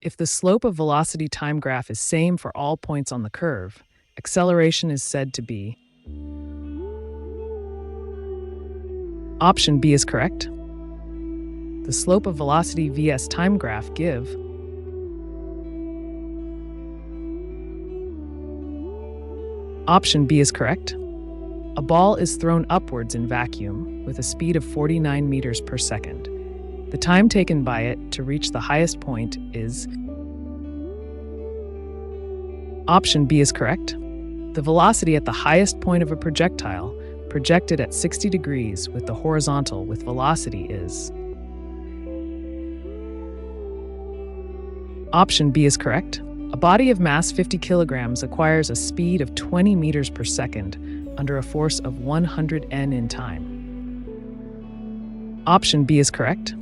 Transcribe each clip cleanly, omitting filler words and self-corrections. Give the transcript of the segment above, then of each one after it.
If the slope of velocity time graph is same for all points on the curve, acceleration is said to be. Option B is correct. The slope of velocity vs time graph give. Option B is correct. A ball is thrown upwards in vacuum with a speed of 49 meters per second. The time taken by it to reach the highest point is. Option B is correct. The velocity at the highest point of a projectile projected at 60 degrees with the horizontal with velocity is. Option B is correct. A body of mass 50 kilograms acquires a speed of 20 meters per second under a force of 100 N in time. Option B is correct.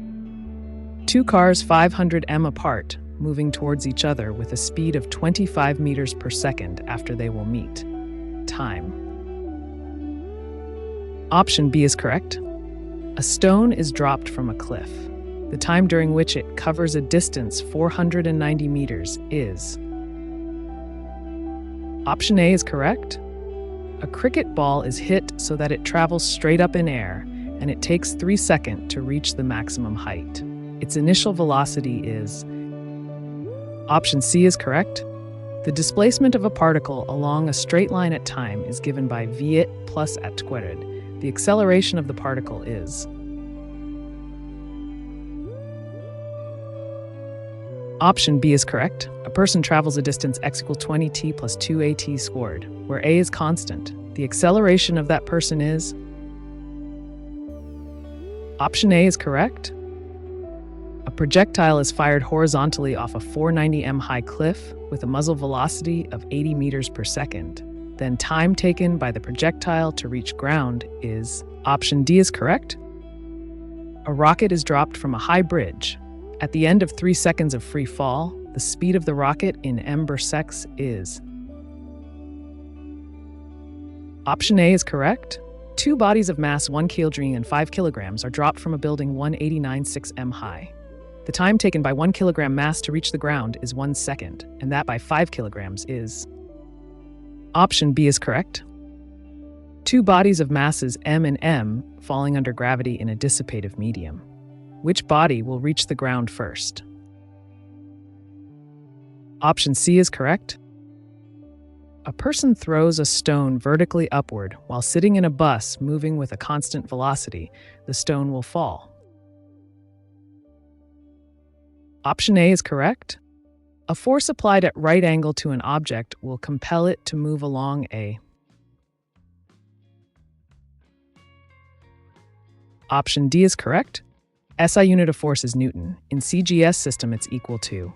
Two cars 500 m apart, moving towards each other with a speed of 25 meters per second after they will meet. Time. Option B is correct. A stone is dropped from a cliff. The time during which it covers a distance 490 meters is. Option A is correct. A cricket ball is hit so that it travels straight up in air, and it takes 3 seconds to reach the maximum height. Its initial velocity is. Option C is correct. The displacement of a particle along a straight line at time is given by v_it plus at squared. The acceleration of the particle is. Option B is correct. A person travels a distance x equals 20t plus 2at squared, where a is constant. The acceleration of that person is. Option A is correct. A projectile is fired horizontally off a 490 m high cliff with a muzzle velocity of 80 meters per second. Then time taken by the projectile to reach ground is. Option D is correct. A rocket is dropped from a high bridge. At the end of 3 seconds of free fall, the speed of the rocket in m/s is. Option A is correct. Two bodies of mass 1 kg and 5 kilograms are dropped from a building 189.6 m high. The time taken by 1 kilogram mass to reach the ground is 1 second, and that by 5 kilograms is. Option B is correct. Two bodies of masses m and m falling under gravity in a dissipative medium. Which body will reach the ground first? Option C is correct. A person throws a stone vertically upward while sitting in a bus moving with a constant velocity. The stone will fall. Option A is correct. A force applied at right angle to an object will compel it to move along a. Option D is correct. SI unit of force is Newton. In CGS system, it's equal to.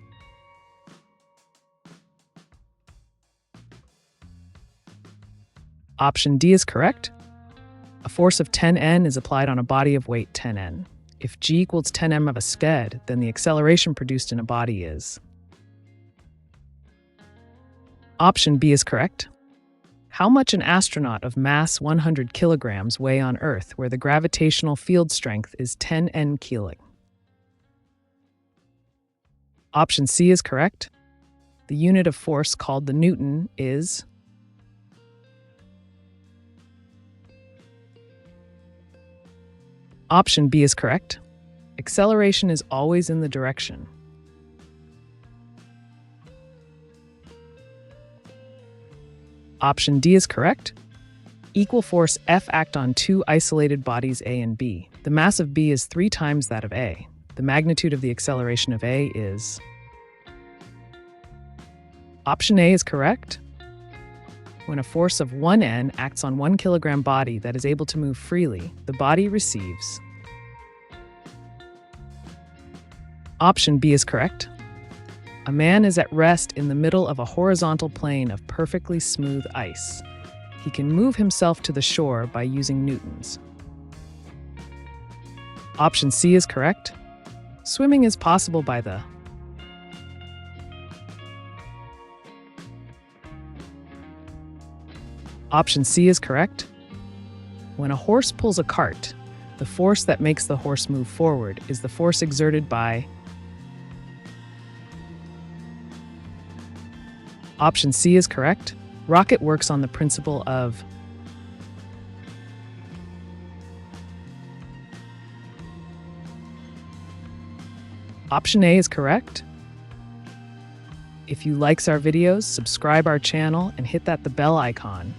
Option D is correct. A force of 10 N is applied on a body of weight 10 N. If G equals 10 m of a sked, then the acceleration produced in a body is. Option B is correct. How much an astronaut of mass 100 kilograms weigh on Earth where the gravitational field strength is 10 N kg? Option C is correct. The unit of force called the Newton is. Option B is correct. Acceleration is always in the direction. Option D is correct. Equal force F act on two isolated bodies A and B. The mass of B is 3 times that of A. The magnitude of the acceleration of A is. Option A is correct. When a force of 1 N acts on 1 kilogram body that is able to move freely, the body receives. Option B is correct. A man is at rest in the middle of a horizontal plane of perfectly smooth ice. He can move himself to the shore by using newtons. Option C is correct. Swimming is possible by the. Option C is correct. When a horse pulls a cart, the force that makes the horse move forward is the force exerted by. Option C is correct. Rocket works on the principle of. Option A is correct. If you likes our videos, subscribe our channel and hit the bell icon.